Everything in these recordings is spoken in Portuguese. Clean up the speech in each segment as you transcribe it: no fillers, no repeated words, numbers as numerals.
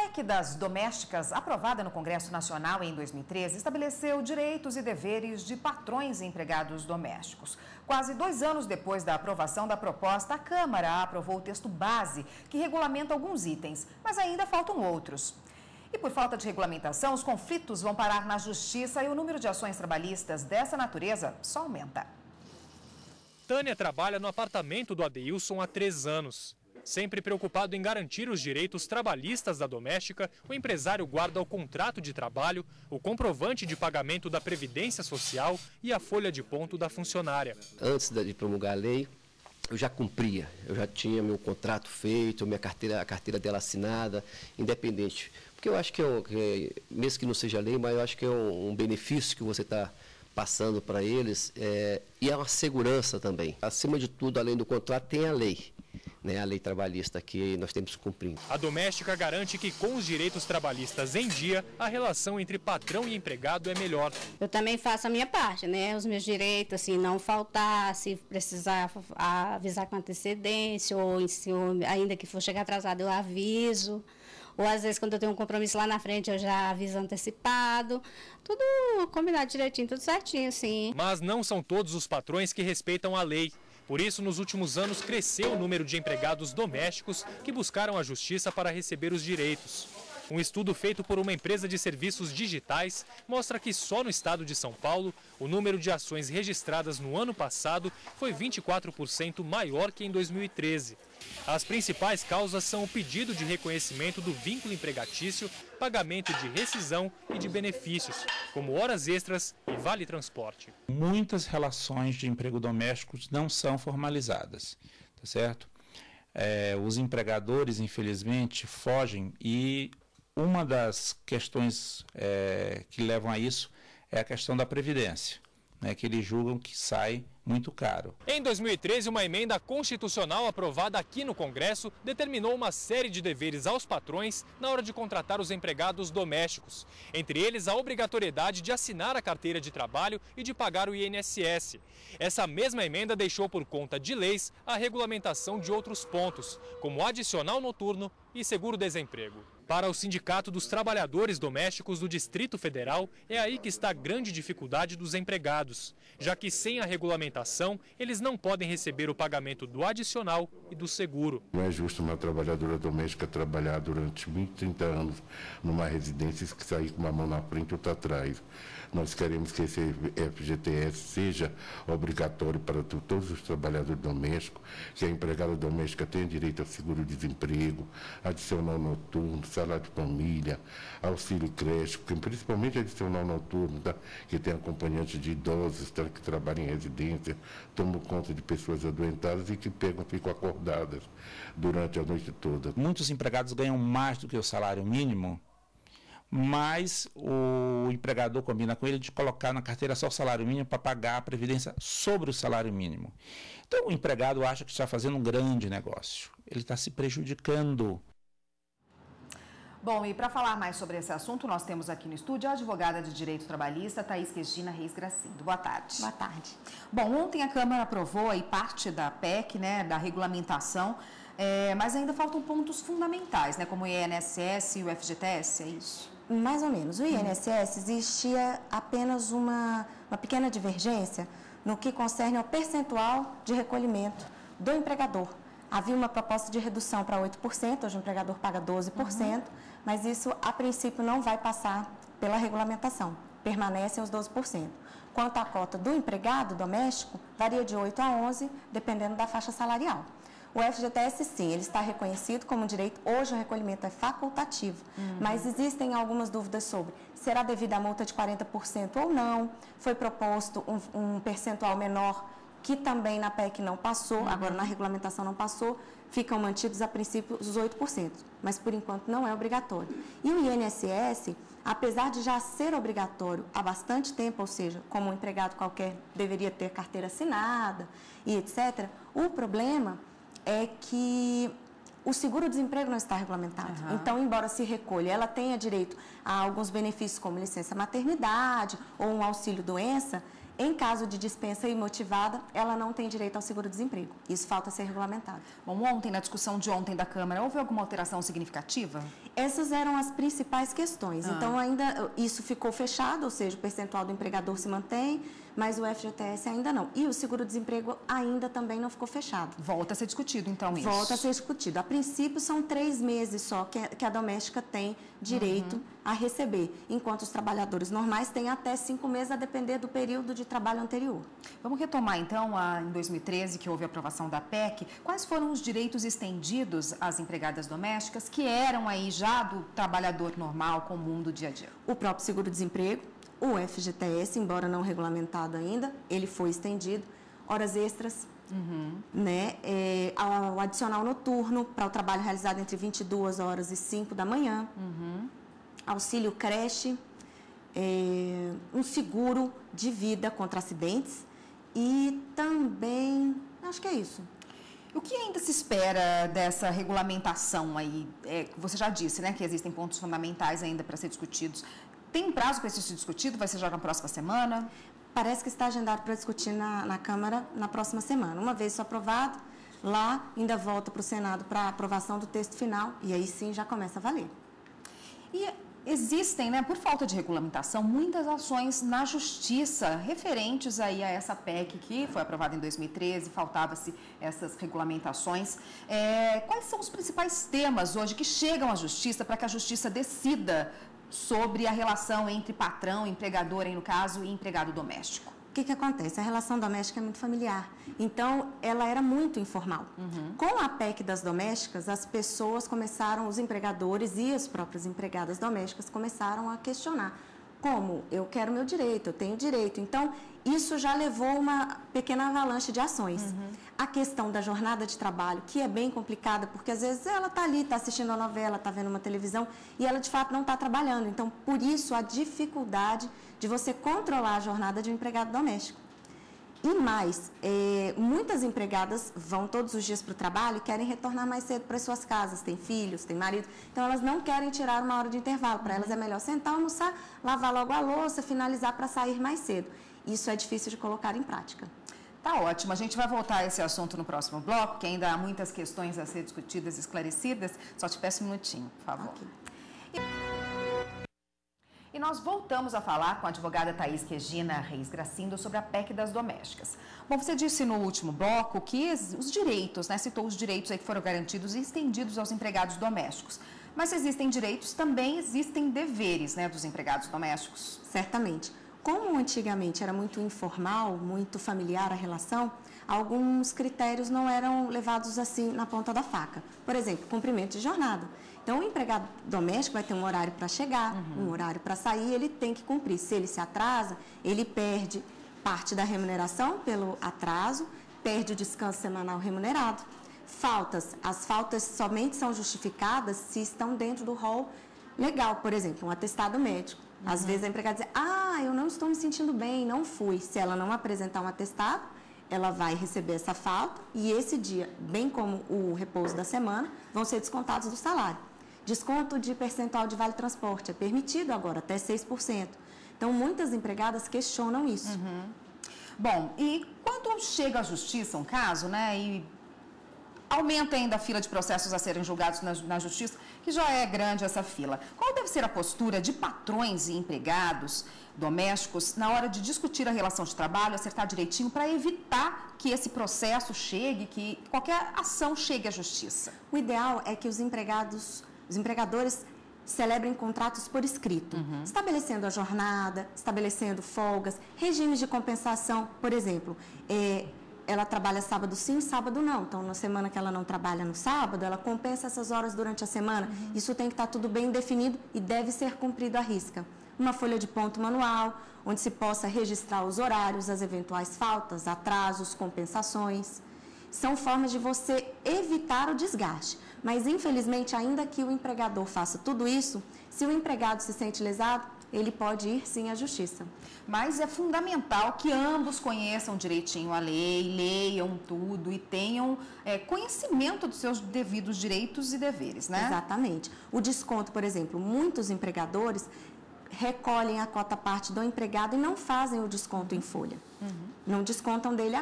PEC das domésticas, aprovada no Congresso Nacional em 2013, estabeleceu direitos e deveres de patrões e empregados domésticos. Quase 2 anos depois da aprovação da proposta, a Câmara aprovou o texto base, que regulamenta alguns itens, mas ainda faltam outros. E por falta de regulamentação, os conflitos vão parar na Justiça e o número de ações trabalhistas dessa natureza só aumenta. Tânia trabalha no apartamento do Adeilson há 3 anos. Sempre preocupado em garantir os direitos trabalhistas da doméstica, o empresário guarda o contrato de trabalho, o comprovante de pagamento da Previdência Social e a folha de ponto da funcionária. Antes de promulgar a lei, eu já cumpria, eu já tinha meu contrato feito, a carteira dela assinada, independente. Porque eu acho que, mesmo que não seja lei, mas eu acho que é um benefício que você está passando para eles e é uma segurança também. Acima de tudo, além do contrato, tem a lei. A lei trabalhista que nós temos que cumprir. A doméstica garante que com os direitos trabalhistas em dia, a relação entre patrão e empregado é melhor. Eu também faço a minha parte, os meus direitos, assim, não faltar, se precisar avisar com antecedência, ou se ainda que for chegar atrasado eu aviso. Ou às vezes quando eu tenho um compromisso lá na frente eu já aviso antecipado. Tudo combinado direitinho, tudo certinho, sim. Mas não são todos os patrões que respeitam a lei. Por isso, nos últimos anos, cresceu o número de empregados domésticos que buscaram a justiça para receber os direitos. Um estudo feito por uma empresa de serviços digitais mostra que só no estado de São Paulo, o número de ações registradas no ano passado foi 24% maior que em 2013. As principais causas são o pedido de reconhecimento do vínculo empregatício, pagamento de rescisão e de benefícios, como horas extras e vale-transporte. Muitas relações de emprego domésticos não são formalizadas, tá certo? Os empregadores, infelizmente, fogem e uma das questões que levam a isso é a questão da previdência, que eles julgam que sai muito caro. Em 2013, uma emenda constitucional aprovada aqui no Congresso determinou uma série de deveres aos patrões na hora de contratar os empregados domésticos. Entre eles, a obrigatoriedade de assinar a carteira de trabalho e de pagar o INSS. Essa mesma emenda deixou por conta de leis a regulamentação de outros pontos, como adicional noturno e seguro-desemprego. Para o Sindicato dos Trabalhadores Domésticos do Distrito Federal, é aí que está a grande dificuldade dos empregados, já que sem a regulamentação, eles não podem receber o pagamento do adicional e do seguro. Não é justo uma trabalhadora doméstica trabalhar durante 20, 30 anos numa residência e sair com uma mão na frente e outra atrás. Nós queremos que esse FGTS seja obrigatório para todos os trabalhadores domésticos, que a empregada doméstica tenha direito a seguro-desemprego, adicional noturno, salário de família, auxílio creche, principalmente adicional noturno, que tem acompanhantes de idosos que trabalham em residência, tomam conta de pessoas adoentadas e que ficam acordadas durante a noite toda. Muitos empregados ganham mais do que o salário mínimo, mas o empregador combina com ele de colocar na carteira só o salário mínimo para pagar a previdência sobre o salário mínimo. Então o empregado acha que está fazendo um grande negócio, ele está se prejudicando. Bom, e para falar mais sobre esse assunto, nós temos aqui no estúdio a advogada de direito trabalhista, Thaís Regina Reis Gracindo. Boa tarde. Boa tarde. Bom, ontem a Câmara aprovou aí parte da PEC, da regulamentação, mas ainda faltam pontos fundamentais, como o INSS e o FGTS, é isso? Mais ou menos. O INSS existia apenas uma pequena divergência no que concerne ao percentual de recolhimento do empregador. Havia uma proposta de redução para 8%, hoje o empregador paga 12%, mas isso, a princípio, não vai passar pela regulamentação, permanecem os 12%. Quanto à cota do empregado doméstico, varia de 8% a 11%, dependendo da faixa salarial. O FGTS, sim, ele está reconhecido como direito, hoje o recolhimento é facultativo, mas existem algumas dúvidas sobre será devida a multa de 40% ou não, foi proposto um percentual menor, que também na PEC não passou, agora na regulamentação não passou, ficam mantidos a princípio os 8%, mas por enquanto não é obrigatório. E o INSS, apesar de já ser obrigatório há bastante tempo, ou seja, como um empregado qualquer deveria ter carteira assinada e etc., o problema é que o seguro-desemprego não está regulamentado. Então, embora se recolha, ela tenha direito a alguns benefícios como licença maternidade ou um auxílio-doença, Em caso de dispensa imotivada, ela não tem direito ao seguro-desemprego. Isso falta ser regulamentado. Bom, ontem, na discussão de ontem da Câmara, houve alguma alteração significativa? Essas eram as principais questões. Então, ainda isso ficou fechado, ou seja, o percentual do empregador se mantém, mas o FGTS ainda não. E o seguro-desemprego ainda também não ficou fechado. Volta a ser discutido, então, isso? Volta a ser discutido. A princípio, são 3 meses só que a doméstica tem direito a receber, enquanto os trabalhadores normais têm até 5 meses, a depender do período de trabalho anterior. Vamos retomar, então, em 2013, que houve a aprovação da PEC. Quais foram os direitos estendidos às empregadas domésticas que eram aí já do trabalhador normal, comum do dia a dia? O próprio seguro-desemprego, o FGTS, embora não regulamentado ainda, ele foi estendido. Horas extras, né? O adicional noturno para o trabalho realizado entre 22 horas e 5 da manhã. Auxílio creche, um seguro de vida contra acidentes e também, acho que é isso. O que ainda se espera dessa regulamentação aí? Você já disse, né, que existem pontos fundamentais ainda para ser discutidos. Tem um prazo para isso ser discutido? Vai ser já na próxima semana? Parece que está agendado para discutir na Câmara na próxima semana. Uma vez isso aprovado, lá ainda volta para o Senado para aprovação do texto final e aí sim já começa a valer. E existem, né, por falta de regulamentação, muitas ações na Justiça referentes aí a essa PEC que foi aprovada em 2013, faltava-se essas regulamentações. Quais são os principais temas hoje que chegam à Justiça para que a Justiça decida sobre a relação entre patrão, empregador, no caso, e empregado doméstico? O que acontece? A relação doméstica é muito familiar, então ela era muito informal. Com a PEC das domésticas, as pessoas começaram, os empregadores e as próprias empregadas domésticas começaram a questionar. Como? Eu quero meu direito, eu tenho direito. Então, isso já levou uma pequena avalanche de ações. A questão da jornada de trabalho, que é bem complicada, porque às vezes ela está ali, está assistindo a novela, está vendo uma televisão e ela de fato não está trabalhando. Então, por isso, a dificuldade de você controlar a jornada de um empregado doméstico. E mais, muitas empregadas vão todos os dias para o trabalho e querem retornar mais cedo para as suas casas, têm filhos, têm marido, então elas não querem tirar uma hora de intervalo. Para elas é melhor sentar, almoçar, lavar logo a louça, finalizar para sair mais cedo. Isso é difícil de colocar em prática. Tá ótimo, a gente vai voltar a esse assunto no próximo bloco, que ainda há muitas questões a ser discutidas e esclarecidas. Só te peço um minutinho, por favor. Okay. E nós voltamos a falar com a advogada Thaís Regina Reis Gracindo sobre a PEC das domésticas. Bom, você disse no último bloco que os direitos, né, citou os direitos aí que foram garantidos e estendidos aos empregados domésticos. Mas se existem direitos, também existem deveres, né, dos empregados domésticos? Certamente. Como antigamente era muito informal, muito familiar a relação, alguns critérios não eram levados assim na ponta da faca. Por exemplo, cumprimento de jornada. Então, o empregado doméstico vai ter um horário para chegar, um horário para sair, ele tem que cumprir. Se ele se atrasa, ele perde parte da remuneração pelo atraso, perde o descanso semanal remunerado. Faltas, as faltas somente são justificadas se estão dentro do rol legal, por exemplo, um atestado médico. Às vezes a empregada diz, eu não estou me sentindo bem, não fui. Se ela não apresentar um atestado, ela vai receber essa falta e esse dia, bem como o repouso da semana, vão ser descontados do salário. Desconto de percentual de vale-transporte é permitido agora, até 6%. Então, muitas empregadas questionam isso. Bom, e quando chega à Justiça um caso, né, e aumenta ainda a fila de processos a serem julgados na Justiça, que já é grande essa fila. Qual deve ser a postura de patrões e empregados domésticos na hora de discutir a relação de trabalho, acertar direitinho para evitar que esse processo chegue, que qualquer ação chegue à Justiça? O ideal é que os empregadores celebrem contratos por escrito, estabelecendo a jornada, estabelecendo folgas, regimes de compensação, por exemplo, ela trabalha sábado sim, sábado não. Então, na semana que ela não trabalha no sábado, ela compensa essas horas durante a semana. Isso tem que estar tudo bem definido e deve ser cumprido à risca. Uma folha de ponto manual, onde se possa registrar os horários, as eventuais faltas, atrasos, compensações. São formas de você evitar o desgaste. Mas, infelizmente, ainda que o empregador faça tudo isso, se o empregado se sente lesado, ele pode ir sim à Justiça. Mas é fundamental que ambos conheçam direitinho a lei, leiam tudo e tenham conhecimento dos seus devidos direitos e deveres, né? Exatamente. O desconto, por exemplo, muitos empregadores recolhem a cota parte do empregado e não fazem o desconto em folha. Não descontam dele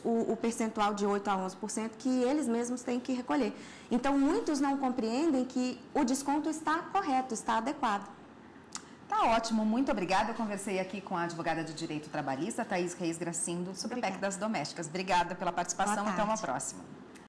o percentual de 8% a 11% que eles mesmos têm que recolher. Então, muitos não compreendem que o desconto está correto, está adequado. Tá ótimo, muito obrigada. Eu conversei aqui com a advogada de Direito Trabalhista, Thaís Reis Gracindo, sobre o PEC das domésticas. Obrigada pela participação, até uma próxima.